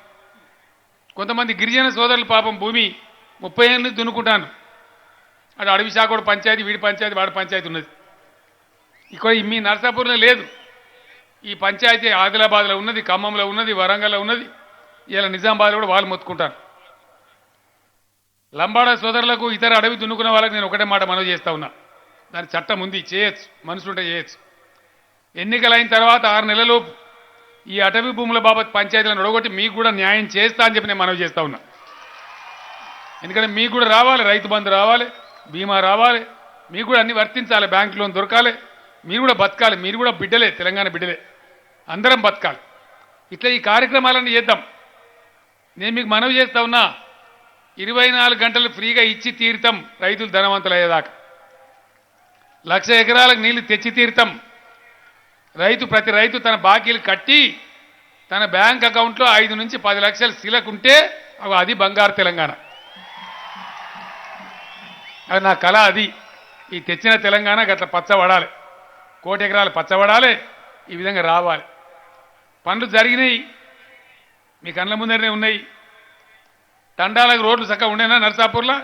కొంతమంది గిరిజన సోదరులు పాపం భూమి 30 ఏళ్ళ నుంచి దున్నుకుంటాను. అటు అడవి శాఖ పంచాయతీ, వీడి పంచాయతీ, వాడి పంచాయతీ ఉన్నది. ఇక్కడ మీ నర్సాపూర్లో లేదు. ఈ పంచాయతీ ఆదిలాబాద్లో ఉన్నది, ఖమ్మంలో ఉన్నది, వరంగల్లో ఉన్నది, ఇలా నిజామాబాద్లో కూడా వాళ్ళు మొత్తుకుంటారు. లంబాడ సోదరులకు, ఇతర అడవి దున్నుకున్న వాళ్ళకి నేను ఒకటే మాట మనవి చేస్తా ఉన్నా. దాని చట్టం ఉంది, చేయొచ్చు, మనుషులుంటే చేయొచ్చు. ఎన్నికలు అయిన తర్వాత 6 నెలలలోపు ఈ అటవీ భూముల బాబత్ పంచాయతీలను ఒడగొట్టి మీకు కూడా న్యాయం చేస్తా అని చెప్పి నేను మనవి చేస్తా ఉన్నా. ఎందుకంటే మీకు కూడా రావాలి, రైతు బంధు రావాలి, బీమా రావాలి, మీకు కూడా అన్ని వర్తించాలి, బ్యాంక్ లోన్ దొరకాలి, మీరు కూడా బతకాలి. మీరు కూడా బిడ్డలే, తెలంగాణ బిడ్డలే, అందరం బతకాలి. ఇట్లా ఈ కార్యక్రమాలన్నీ చేద్దాం. నేను మీకు మనవి చేస్తా ఉన్నా, 24 గంటలు ఫ్రీగా ఇచ్చి తీరుతాం రైతులు ధనవంతులు అయ్యేదాకా. 1,00,000 ఎకరాలకు నీళ్లు తెచ్చి తీరుతాం. ప్రతి రైతు తన బాకీలు కట్టి తన బ్యాంక్ అకౌంట్లో 5 నుంచి 10 లక్షలు శిలకుంటే అది బంగారు తెలంగాణ. అది నా కళ. అది ఈ తెచ్చిన తెలంగాణ గట్ల పచ్చబడాలి, 1 కోటి ఎకరాలు పచ్చబడాలి. ఈ విధంగా రావాలి. పనులు జరిగినాయి, మీ కళ్ళ ముందరనే ఉన్నాయి. తండాలకు రోడ్లు చక్కగా ఉండేనా నర్సాపూర్లో?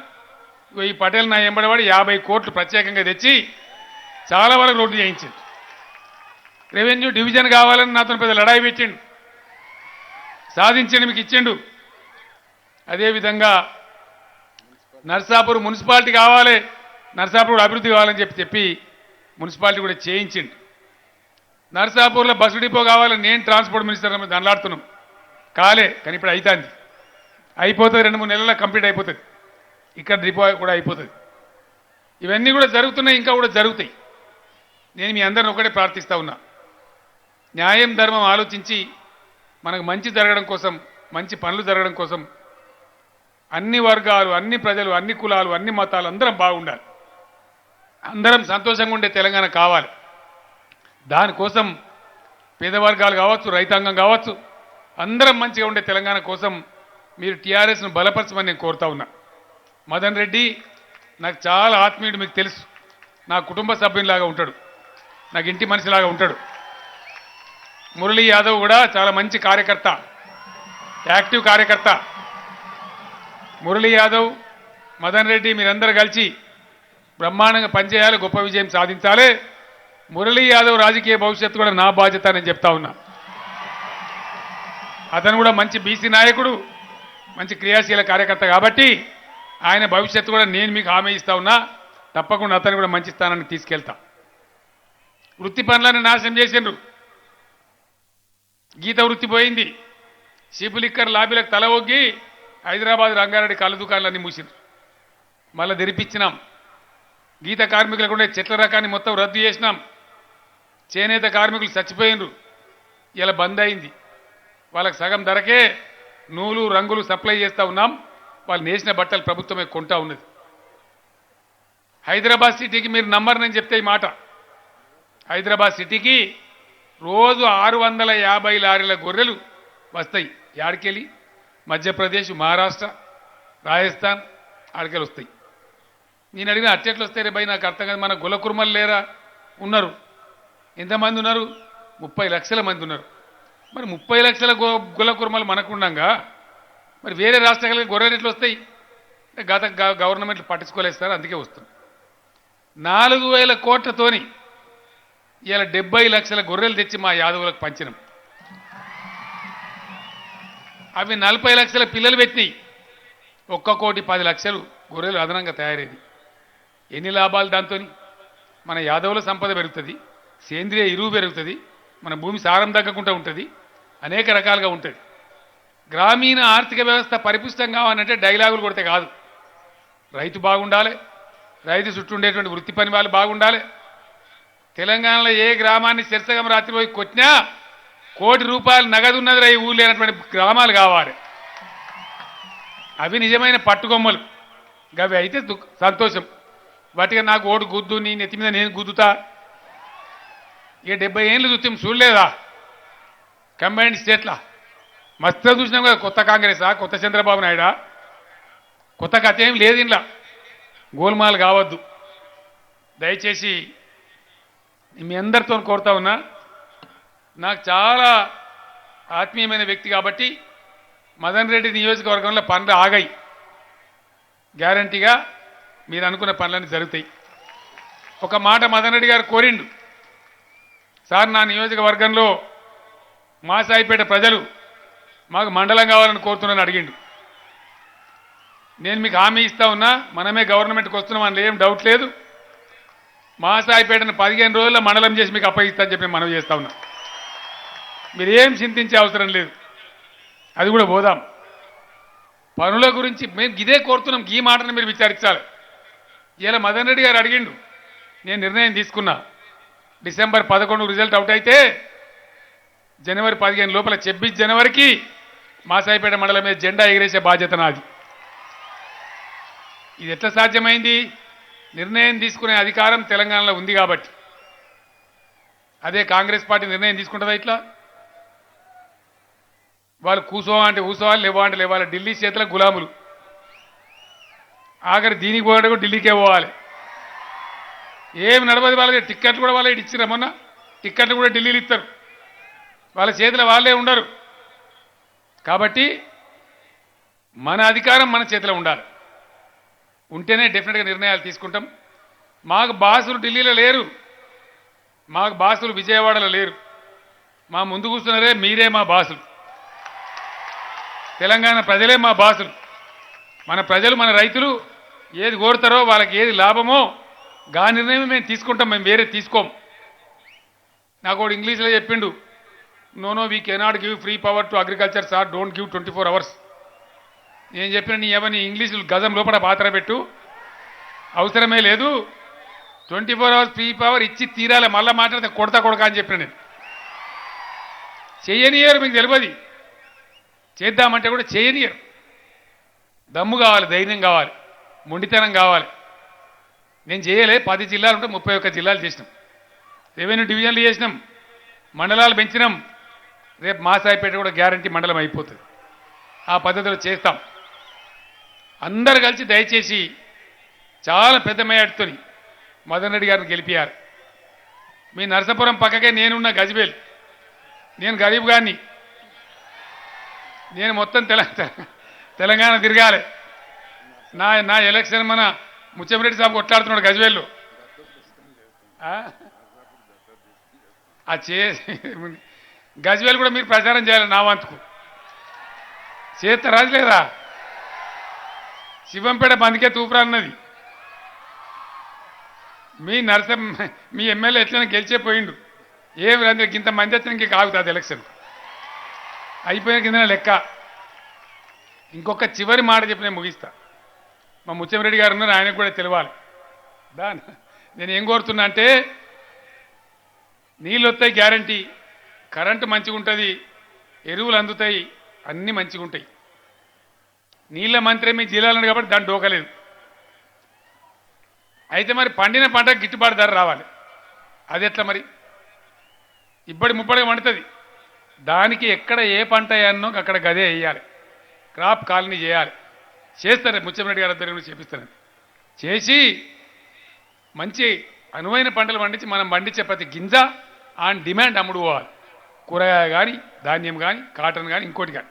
ఈ పటేల్ నా ఎంబడవాడి 50 కోట్లు ప్రత్యేకంగా తెచ్చి చాలా వరకు రోడ్లు చేయించింది. రెవెన్యూ డివిజన్ కావాలని నాతో పెద్ద లడాయి పెట్టిండు, సాధించండి, మీకు ఇచ్చిండు. అదేవిధంగా నర్సాపూర్ మున్సిపాలిటీ కావాలి, నర్సాపూర్ అభివృద్ధి కావాలని చెప్పి మున్సిపాలిటీ కూడా చేయించిండు. నర్సాపూర్లో బస్సు డిపో కావాలని నేను ట్రాన్స్పోర్ట్ మినిస్టర్ దండలాడుతున్నాం, కాలే. కానీ ఇప్పుడు అవుతుంది, అయిపోతుంది. 2-3 నెలల్లో కంప్లీట్ అయిపోతుంది. ఇక్కడ డిపో కూడా అయిపోతుంది. ఇవన్నీ కూడా జరుగుతున్నాయి, ఇంకా కూడా జరుగుతాయి. నేను మీ అందరిని ఒకటే ప్రార్థిస్తా ఉన్నా, న్యాయం ధర్మం ఆలోచించి మనకు మంచి జరగడం కోసం, మంచి పనులు జరగడం కోసం అన్ని వర్గాలు, అన్ని ప్రజలు, అన్ని కులాలు, అన్ని మతాలు అందరం బాగుండాలి, అందరం సంతోషంగా ఉండే తెలంగాణ కావాలి. దానికోసం పేద వర్గాలు కావచ్చు, రైతాంగం కావచ్చు, అందరం మంచిగా ఉండే తెలంగాణ కోసం మీరు టీఆర్ఎస్ను బలపరచమని నేను కోరుతా ఉన్నా. మదన్ రెడ్డి నాకు చాలా ఆత్మీయుడు, మీకు తెలుసు. నా కుటుంబ సభ్యునిలాగా ఉంటాడు, నాకు ఇంటి మనిషిలాగా ఉంటాడు. మురళీ యాదవ్ కూడా చాలా మంచి కార్యకర్త, యాక్టివ్ కార్యకర్త. మురళీ యాదవ్, మదన్ రెడ్డి మీరందరూ కలిసి బ్రహ్మాండంగా పనిచేయాలి, గొప్ప విజయం సాధించాలి. మురళీ యాదవ్ రాజకీయ భవిష్యత్తు కూడా నా బాధ్యత నేను చెప్తా ఉన్నా. అతను కూడా మంచి బీసీ నాయకుడు, మంచి క్రియాశీల కార్యకర్త కాబట్టి ఆయన భవిష్యత్తు కూడా నేను మీకు హామీ ఇస్తా ఉన్నా. తప్పకుండా అతను కూడా మంచి స్థానానికి తీసుకెళ్తా. వృత్తి పనులను నాశనం చేసిండ్రు, గీత వృత్తి పోయింది. షీపు లిక్కర్ లాబీలకు తల ఒగ్గి హైదరాబాద్ రంగారెడ్డి కళ్ళు దుకాణాలన్నీ మూసిండ్రు, మళ్ళీ తెరిపించినాం. గీత కార్మికులకు ఉండే చెట్ల రకాన్ని మొత్తం రద్దు చేసినాం. చేనేత కార్మికులు చచ్చిపోయినరు, ఇలా బంద్ అయింది. వాళ్ళకి సగం ధరకే నూలు రంగులు సప్లై చేస్తూ ఉన్నాం. వాళ్ళు నేసిన బట్టలు ప్రభుత్వమే కొంటా ఉన్నది. హైదరాబాద్ సిటీకి మీరు నమ్మరని చెప్తే ఈ మాట, హైదరాబాద్ సిటీకి రోజు 650 లారీల గొర్రెలు వస్తాయి. యాడికెళ్ళి? మధ్యప్రదేశ్, మహారాష్ట్ర, రాజస్థాన్ ఆడికెళ్ళి వస్తాయి. నేను అడిగిన అట్టెట్లు వస్తాయి రే భయ్, నాకు అర్థం కాదు. మన గుల కుర్మలు లేరా? ఉన్నారు. ఎంతమంది ఉన్నారు? 30 లక్షల మంది ఉన్నారు. మరి 30 లక్షల గుల కుర్మలు మనకుండగా మరి వేరే రాష్ట్రాలకి గొర్రెలు ఎట్లు వస్తాయి? గత గవర్నమెంట్లు పట్టించుకోలేదు సార్, అందుకే వస్తుంది. 4000 కోట్లతోని ఇలా 70 లక్షల గొర్రెలు తెచ్చి మా యాదవులకు పంచినాం. అవి 40 లక్షల పిల్లలు పెట్టినాయి. 1,10,00,000 గొర్రెలు అదనంగా తయారైంది. ఎన్ని లాభాలు దాంతో? మన యాదవుల సంపద పెరుగుతుంది, సేంద్రియ ఎరువు పెరుగుతుంది, మన భూమి సారం తగ్గకుండా ఉంటుంది, అనేక రకాలుగా ఉంటుంది. గ్రామీణ ఆర్థిక వ్యవస్థ పరిపుష్టం కావాలంటే డైలాగులు కొడితే కాదు. రైతు బాగుండాలి, రైతు చుట్టూ ఉండేటువంటి వృత్తి పని వాళ్ళు బాగుండాలి. తెలంగాణలో ఏ గ్రామాన్ని శిరసగం రాత్రి పోయి కొట్టినా ₹1 కోటి నగదు ఉన్నది ఈ ఊళ్ళో లేనటువంటి గ్రామాలు కావాలి. అవి నిజమైన పట్టుకొమ్మలు. అవి అయితే సంతోషం. వాటిగా నాకు ఓటు గుద్దు, నీ నెత్తి మీద నేను గుద్దుతా. ఇక 70 ఏళ్ళు చూస్తే చూడలేదా కంబైన్డ్ స్టేట్లా? మస్తు చూసినాం కదా. కొత్త కాంగ్రెసా, కొత్త చంద్రబాబు నాయుడా? కొత్త కథ ఏం లేదు ఇంట్లో. గోల్మాల్ కావద్దు దయచేసి. మీ అందరితో కోరుతా ఉన్నా, నాకు చాలా ఆత్మీయమైన వ్యక్తి కాబట్టి మదన్ రెడ్డి నియోజకవర్గంలో పనులు ఆగాయి. గ్యారంటీగా మీరు అనుకున్న పనులన్నీ జరుగుతాయి. ఒక మాట మదన్ రెడ్డి గారు కోరిండు, సార్ నా నియోజకవర్గంలో మా సాయిపేట ప్రజలు మాకు మండలం కావాలని కోరుతున్నాను అడిగిండు. నేను మీకు హామీ ఇస్తా ఉన్నా, మనమే గవర్నమెంట్కి వస్తున్నాం అని ఏం డౌట్ లేదు. మా సాయిపేటను 15 రోజుల్లో మండలం చేసి మీకు అప్పగిస్తానని చెప్పి మనం చేస్తా ఉన్నా. మీరేం చింతించే అవసరం లేదు, అది కూడా పోదాం. పనుల గురించి మేము ఇదే కోరుతున్నాం, ఈ మాటను మీరు విచారించాలి. ఇలా మదన్ రెడ్డి గారు అడిగిండు, నేను నిర్ణయం తీసుకున్నా. డిసెంబర్ 11 రిజల్ట్ అవుట్ అయితే జనవరి 15 లోపల 26 జనవరికి మా సాయిపేట మండలం మీద జెండా ఎగిరేసే బాధ్యత నాది. ఇది ఎట్లా సాధ్యమైంది? నిర్ణయం తీసుకునే అధికారం తెలంగాణలో ఉంది కాబట్టి. అదే కాంగ్రెస్ పార్టీ నిర్ణయం తీసుకుంటుందా ఇట్లా? వాళ్ళు కూసోవాలంటే కూసోవాలి, లేవాలంటే లేవాలి. ఢిల్లీ చేతుల గులాములు. ఆఖరి దీనికి పోయాడు కూడా ఢిల్లీకే పోవాలి. ఏమి నడవదు వాళ్ళకి. టిక్కెట్లు కూడా వాళ్ళే ఇచ్చిరా మొన్న. టిక్కెట్లు కూడా ఢిల్లీలో ఇస్తారు. వాళ్ళ చేతిలో వాళ్ళే ఉండరు. కాబట్టి మన అధికారం మన చేతిలో ఉండాలి. ఉంటేనే డెఫినెట్గా నిర్ణయాలు తీసుకుంటాం. మాకు బాసులు ఢిల్లీలో లేరు, మాకు బాసులు విజయవాడలో లేరు. మా ముందు కూర్చున్నారే మీరే మా బాసులు. తెలంగాణ ప్రజలే మా బాసులు. మన ప్రజలు, మన రైతులు ఏది కోరుతారో, వాళ్ళకి ఏది లాభమో గా నిర్ణయం మేము తీసుకుంటాం, మేము వేరే తీసుకోం. నాకు ఒకటి ఇంగ్లీష్లో చెప్పిండు, no we cannot give free power to agriculture sir, don't give 24 hours. నేను చెప్పిన నీ ఎవరిని ఇంగ్లీష్ గజం లోపల పాత్ర పెట్టు, అవసరమే లేదు 24 అవర్స్ ఫ్రీ పవర్ ఇచ్చి తీరాలి మళ్ళీ మాట్లాడితే కొడతా కొడక అని చెప్పిన నేను చేయనియరు మీకు తెలియదు చేద్దామంటే కూడా చేయనియరు దమ్ము కావాలి ధైర్యం కావాలి మొండితనం కావాలి నేను చేయలే 10 జిల్లాలు ఉంటే 31 జిల్లాలు చేసినాం రెవెన్యూ డివిజన్లు చేసినాం మండలాలు పెంచినాం రేపు మాసాయిపేట కూడా గ్యారంటీ మండలం అయిపోతుంది ఆ పద్ధతిలో చేస్తాం అందరు కలిసి దయచేసి చాలా పెద్ద మేయడ్తోని మదన్ రెడ్డి గారిని గెలిపారు మీ నరసాపురం పక్కకే నేనున్న గజ్వేల్ నేను గరీబ్ గారిని నేను మొత్తం తెలంగాణ తిరగాలి నా ఎలక్షన్ మన ముత్యంరెడ్డి సాబ్ కొట్లాడుతున్నాడు గజ్వేల్లో గజ్వేల్ కూడా మీరు ప్రచారం చేయాలి నా వంతుకు చేత రాజలేదా శివంపేట బందికే తూపురా అన్నది మీ ఎమ్మెల్యే ఎట్లయినా గెలిచే పోయిండు ఏమి రండి ఇంత మంది వచ్చిన ఇంక ఆగుతుంది ఎలక్షన్ అయిపోయిన కింద లెక్క ఇంకొక చివరి మాట చెప్పి నేను ముగిస్తా మా ముత్యంరెడ్డి గారు ఉన్నారు ఆయనకు కూడా తెలియాలి నేను ఏం కోరుతున్నా అంటే నీళ్ళు వస్తాయి గ్యారంటీ కరెంటు మంచిగా ఉంటుంది ఎరువులు అందుతాయి అన్నీ మంచిగా ఉంటాయి నీళ్ళ మంత్రి మీ జిల్లాలో కాబట్టి దాన్ని డోకలేదు అయితే మరి పండిన పంట గిట్టుబాటు ధర రావాలి అది ఎట్లా మరి ఇప్పటి ముప్పడిగా పండుతుంది దానికి ఎక్కడ ఏ పంట వేయాలనో అక్కడ గదే వేయాలి క్రాప్ కాలనీ చేయాలి చేస్తారు ముత్యంరెడ్డి గారి ఆధ్వర్యంలో చేపిస్తారని చేసి మంచి అనువైన పంటలు పండించి మనం పండించే ప్రతి గింజ ఆన్ డిమాండ్ అమ్ముడు పోవాలి కూరగాయ కానీ ధాన్యం కానీ కాటన్ కానీ ఇంకోటి కానీ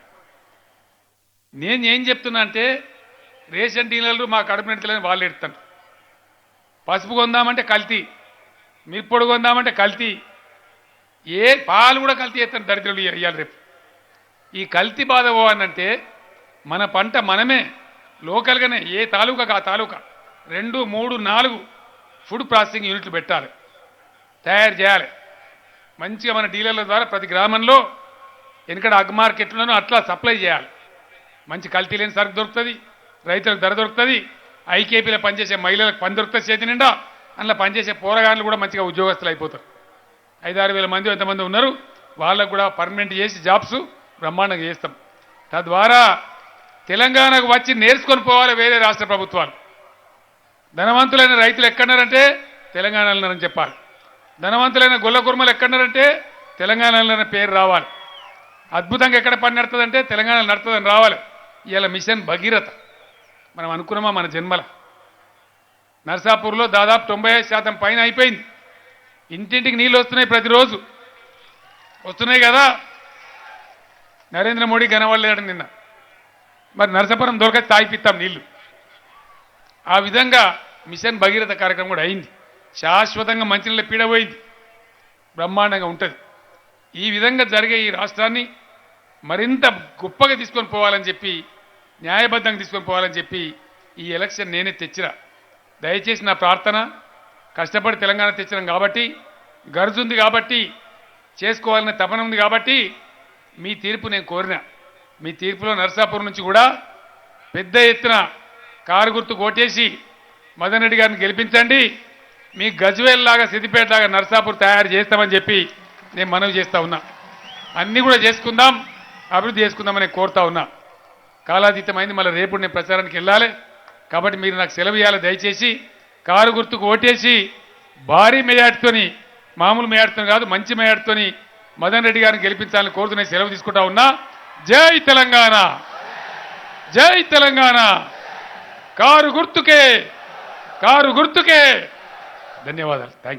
నేను ఏం చెప్తున్నా అంటే రేషన్ డీలర్లు మా కడుపు నెడతలేని వాళ్ళు ఎడతాను పసుపు కొందామంటే కల్తీ మిరప్పొడి కొందామంటే కల్తీ ఏ పాలు కూడా కల్తీ చేస్తాను దరిద్రులు ఇవ్వాలి రేపు ఈ కల్తీ బాధ పోవాలంటే మన పంట మనమే లోకల్గానే ఏ తాలూకాకు ఆ తాలూకా 2, 3, 4 ఫుడ్ ప్రాసెసింగ్ యూనిట్లు పెట్టాలి తయారు చేయాలి మంచిగా మన డీలర్ల ద్వారా ప్రతి గ్రామంలో ఎందుకంటే అగ్ మార్కెట్లను అట్లా సప్లై చేయాలి మంచి కల్తీ లేని సరుకు దొరుకుతుంది రైతులకు ధర దొరుకుతుంది ఐకేపీలో పనిచేసే మహిళలకు పని దొరుకుతుంది చేతి నిండా అందులో పనిచేసే పోరగాళ్ళు కూడా మంచిగా ఉద్యోగస్తులు అయిపోతారు 5-6 వేల మంది ఎంతమంది ఉన్నారు వాళ్ళకు కూడా పర్మనెంట్ చేసి జాబ్స్ బ్రహ్మాండంగా చేస్తాం తద్వారా తెలంగాణకు వచ్చి నేర్చుకొని పోవాలి వేరే రాష్ట్ర ప్రభుత్వాలు ధనవంతులైన రైతులు ఎక్కడున్నారంటే తెలంగాణలోనని చెప్పాలి ధనవంతులైన గొల్ల కుర్మలు ఎక్కడున్నారంటే తెలంగాణలోనే పేరు రావాలి అద్భుతంగా ఎక్కడ పని నడుతుందంటే తెలంగాణలో నడుతుందని రావాలి ఇవాళ మిషన్ భగీరథ మనం అనుకున్నామా మన జన్మల నర్సాపూర్లో దాదాపు 95% పైన అయిపోయింది ఇంటింటికి నీళ్ళు వస్తున్నాయి ప్రతిరోజు వస్తున్నాయి కదా నరేంద్ర మోడీ కనవడలేడు నిన్న మరి నరసాపురం దొరకచ్చి తాగిపిస్తాం నీళ్లు ఆ విధంగా మిషన్ భగీరథ కార్యక్రమం కూడా అయింది శాశ్వతంగా మంచినీళ్ళ పీడ పోయింది బ్రహ్మాండంగా ఉంటుంది ఈ విధంగా జరిగే ఈ రాష్ట్రాన్ని మరింత గొప్పగా తీసుకొని పోవాలని చెప్పి న్యాయబద్ధంగా తీసుకొని పోవాలని చెప్పి ఈ ఎలక్షన్ నేనే తెచ్చినా దయచేసి నా ప్రార్థన కష్టపడి తెలంగాణ తెచ్చినాం కాబట్టి గర్జు ఉంది కాబట్టి చేసుకోవాలనే తపన ఉంది కాబట్టి మీ తీర్పు నేను కోరిన మీ తీర్పులో నర్సాపూర్ నుంచి కూడా పెద్ద ఎత్తున కారు గుర్తు కోటేసి మదన్ రెడ్డి గారిని గెలిపించండి మీ గజ్వేల్ లాగా సిద్దిపేట లాగా నర్సాపూర్ తయారు చేస్తామని చెప్పి నేను మనవి చేస్తా ఉన్నా అన్నీ కూడా చేసుకుందాం అభివృద్ధి చేసుకుందామని కోరుతా ఉన్నా కాలాతీతమైంది మళ్ళీ రేపు నేను ప్రచారానికి వెళ్ళాలి కాబట్టి మీరు నాకు సెలవు ఇవ్వాలి దయచేసి కారు గుర్తుకు ఓటేసి భారీ మెజార్టీతోని మామూలు మెజార్టీతో కాదు మంచి మెజార్టీతోని మదన్ రెడ్డి గారిని గెలిపించాలని కోరుతూ నేను సెలవు తీసుకుంటా ఉన్నా జై తెలంగాణ జై తెలంగాణ కారు గుర్తుకే ధన్యవాదాలు థ్యాంక్